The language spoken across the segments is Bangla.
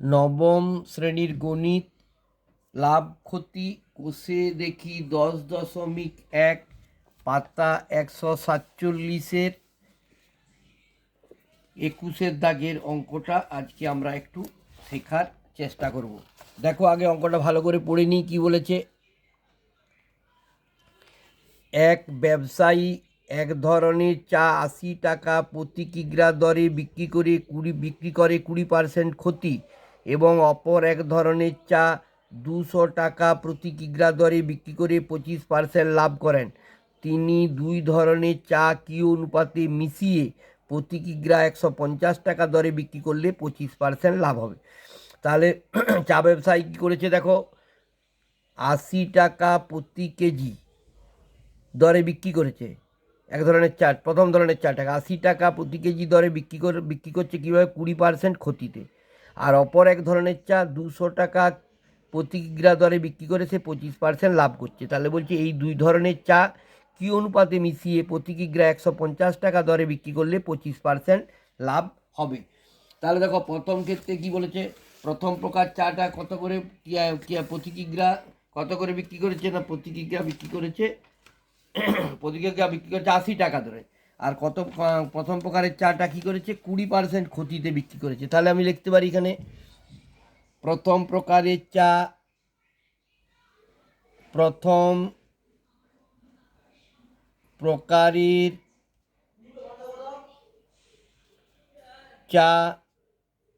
নবম শ্রেণীর গণিত, লাভ ক্ষতি কোষে দেখি 10.1, পাতা 147-এর 21 দাগের অঙ্কটা আজকে আমরা একটু শেখার চেষ্টা করব। দেখো আগে অঙ্কটা ভালো করে পড়ে নিই। কী বলেছে? এক ব্যবসায়ী এক ধরনের চা 80 টাকা প্রতি কিগ্রা দরে বিক্রি করে 20% ক্ষতি, এবং অপর এক ধরনের চা 200 টাকা প্রতি কিগ্রা দরে বিক্রি করে 25% লাভ করেন। তিনি দুই ধরনের চা কি অনুপাতে মিশিয়ে প্রতি কিগ্রা 150 টাকা দরে বিক্রি করলে 25% লাভ হবে। তাহলে চা ব্যবসায়ী কী করেছে দেখো, 80 টাকা প্রতি কেজি দরে বিক্রি করেছে এক ধরনের চাট, প্রথম ধরনের চাটাকে 80 টাকা প্রতি কেজি দরে বিক্রি করছে কীভাবে? 20% ক্ষতিতে। আর অপর এক ধরনের চা 200 টাকা প্রতি কিগ্রা দরে বিক্রি করে সে 25% লাভ করছে। তাহলে বলছে এই দুই ধরনের চা কি অনুপাতে মিশিয়ে প্রতি কিগ্রা 150 টাকা দরে বিক্রি করলে 25% লাভ হবে। তাহলে দেখো প্রথম ক্ষেত্রে কি বলেছে, প্রথম প্রকার চাটা কত করে প্রতি কিগ্রা কত করে বিক্রি করেছে? না, প্রতি কিগ্রা বিক্রি করেছে প্রতি কিগ্রা বিক্রি করছে 80 টাকা ধরে। আর প্রথম প্রকারের চাটা কি করেছে? 20% ক্ষতিতে বিক্রি করেছে। তাহলে আমি লিখতে পারি এখানে প্রথম প্রকারের চা, প্রথম প্রকারের চা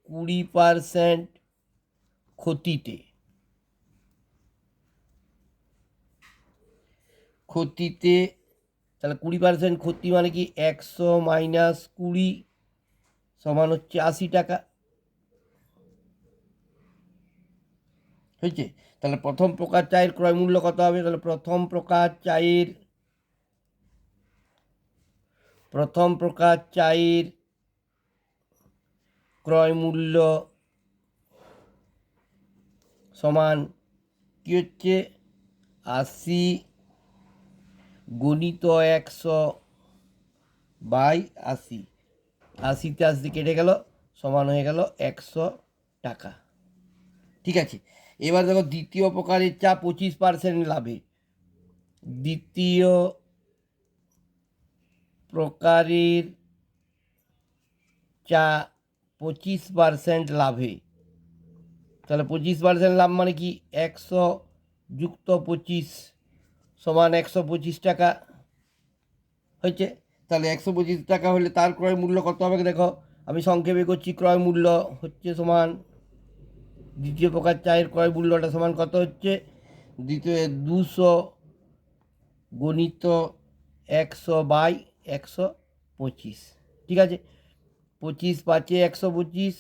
20% ক্ষতিতে তাহলে 20% ক্ষতি মানে কি 100 মাইনাস 20 সমান হচ্ছে 80 টাকা। হয়েছে? তাহলে প্রথম প্রকার চায়ের ক্রয় মূল্য কত হবে? তাহলে প্রথম প্রকার চায়ের ক্রয় মূল্য সমান কি হচ্ছে? 80 গুণিত 100 বাই 80, 80তে 80 কেটে গেল, সমান হয়ে গেল 100 টাকা। ঠিক আছে, এবার দেখো দ্বিতীয় প্রকারের চা 25% লাভে। দ্বিতীয় প্রকারের চা 25% লাভে। তাহলে 25% লাভ মানে কি 100 যুক্ত 25 সমান 125 টাকা। হয়েছে? তাহলে 125 টাকা হলে তার ক্রয় মূল্য কত হবে দেখো, আমি সংক্ষেপে করছি। ক্রয় মূল্য হচ্ছে সমান, দ্বিতীয় প্রকার চায়ের ক্রয় মূল্যটা সমান কত হচ্ছে? 200 গণিত 100 বাই 125। ঠিক আছে, 25 5 125,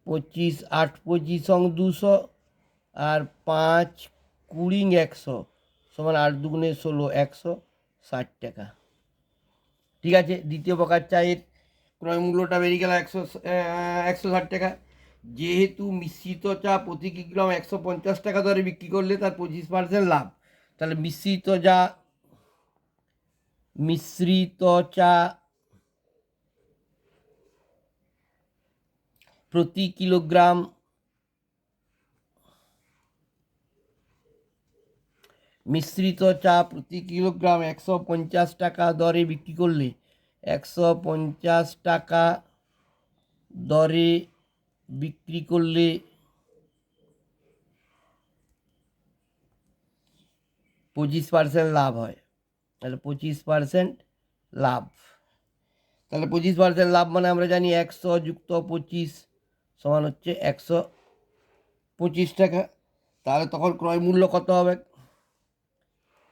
25 8 25 200, আর 5 20 100 সমান 8 দুগুণে 16, 160 টাকা। ঠিক আছে, দ্বিতীয় প্রকার চায়ের ক্রয় মূল্যটা বেরিয়ে গেল 160 টাকা। যেহেতু মিশ্রিত চা প্রতি কিগ্রাম 150 টাকা দরে বিক্রি করলে তার 25% লাভ। তাহলে মিশ্রিত চা প্রতি কিলোগ্রাম 150 টাকা দরে বিক্রি করলে 150 টাকা দরে বিক্রি করলে 25% লাভ হয়। তাহলে 25% লাভ। তাহলে 25% লাভ মানে আমরা জানি 100 যুক্ত 25 সমান হচ্ছে 125 টাকা। তাহলে তখন ক্রয় মূল্য কত হবে?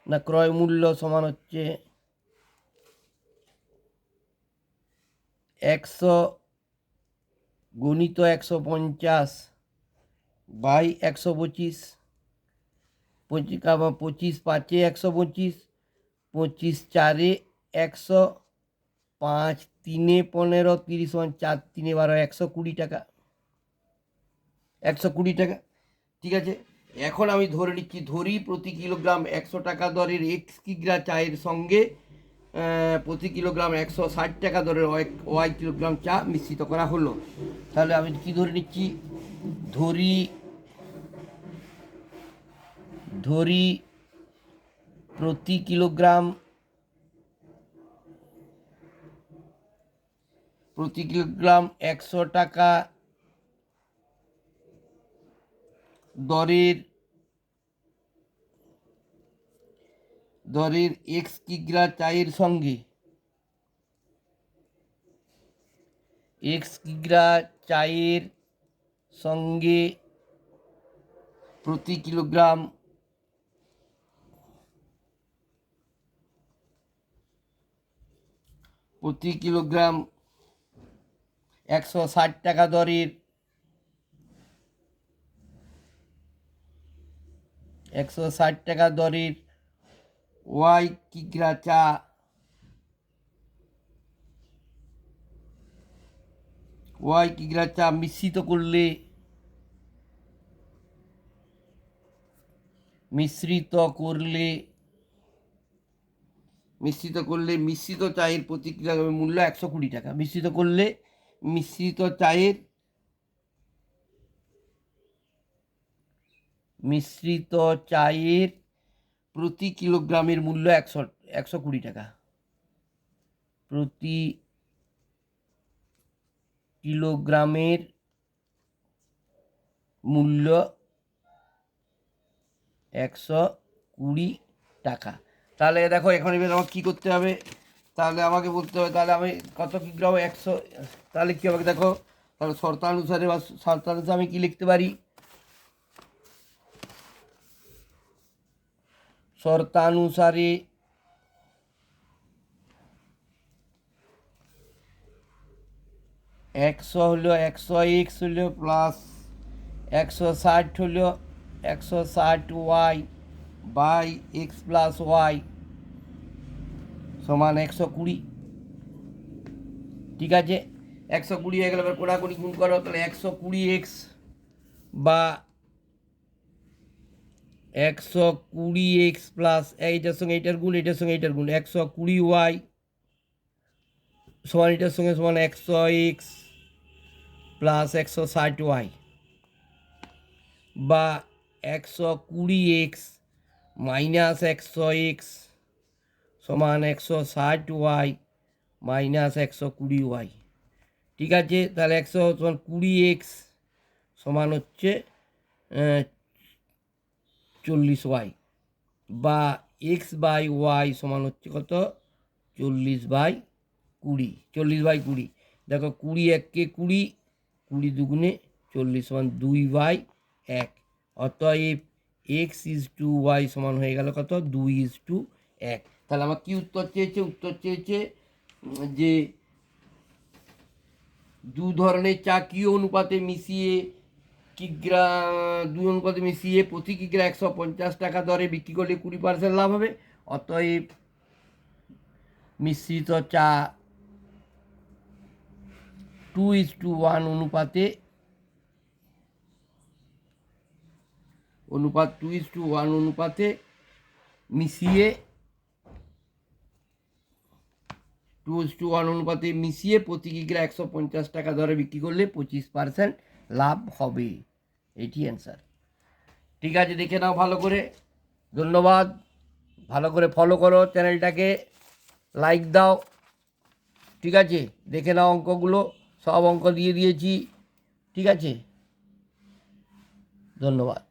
না, ক্রয় মূল্য সমান হচ্ছে 100 গুণিত 150 বাই 125। 25 5 125, 25 4 100, 5 3 15 30 4 3 12 120 টাকা। 120 টাকা। ঠিক আছে, এখন আমি ধরি প্রতি কিলোগ্রাম 100 টাকা দরের এক্স কিগ্রা চায়ের সঙ্গে প্রতি কিলোগ্রাম 160 টাকা দরের ওয়াই কিলোগ্রাম চা মিশ্রিত করা হলো। তাহলে আমি কি ধরে নিচ্ছি? ধরি প্রতি কিলোগ্রাম 100 টাকা দরের এক্স কিগ্রা চায়ের সঙ্গে প্রতি কিলোগ্রাম 160 টাকা দরের 160 টাকা দরের ওয়াই কিগ্রা চা মিশ্রিত করলে মিশ্রিত চায়ের প্রতি কিলোগ্রামের মূল্য 120 টাকা। মিশ্রিত চায়ের প্রতি কিলোগ্রামের মূল্য 120 টাকা। প্রতি কিলোগ্রামের মূল্য 120 টাকা। তাহলে দেখো এখন এবার আমাকে কী করতে হবে, তাহলে আমাকে বলতে হবে তাহলে আমি কত কিগ্রা 100, তাহলে কী হবে দেখো, তাহলে শর্তানুসারে আমি কি লিখতে পারি, শর্তানুসারে 100 হলো 100x হলো প্লাস 160 হলো 160y by x plus Y সমান 120। ঠিক আছে, 120 হয়ে গেলে এবার কোড়াকুড়ি গুণ করো, তাহলে 120x বা 120x প্লাস এইটার সঙ্গে এইটার গুণ, এটার সঙ্গে এইটার গুণ 120y সমান এটার সঙ্গে সমান 100x প্লাস 160y বা 120x মাইনাস 100x সমান 160y মাইনাস 120y। ঠিক আছে, তাহলে 120x সমান হচ্ছে 40y বা x বাই ওয়াই সমান হচ্ছে কত 40/20। দেখো 20 1 20, 20 দুগুণে 40 সমান 2/1। অতএব x/y সমান হয়ে গেল কত 2:1। তাহলে আমার কি উত্তর চেয়েছে, যে দু ধরনের চা কি অনুপাতে মিশিয়ে প্রতি কিগ্রা 150 টাকা দরে বিক্রি করলে 20% লাভ হবে। অতএব মিশ্রিত চা 2:1 অনুপাতে 2:1 অনুপাতে মিশিয়ে 2:1 অনুপাতে মিশিয়ে প্রতি কিগ্রা 150 টাকা দরে বিক্রি করলে 25% লাভ হবে। এটি অ্যান্সার। ঠিক আছে, দেখে নাও ভালো করে। ধন্যবাদ, ভালো করে ফলো করো চ্যানেলটাকে, লাইক দাও। ঠিক আছে, দেখে নাও অঙ্কগুলো, সব অঙ্ক দিয়ে দিয়েছি। ঠিক আছে, ধন্যবাদ।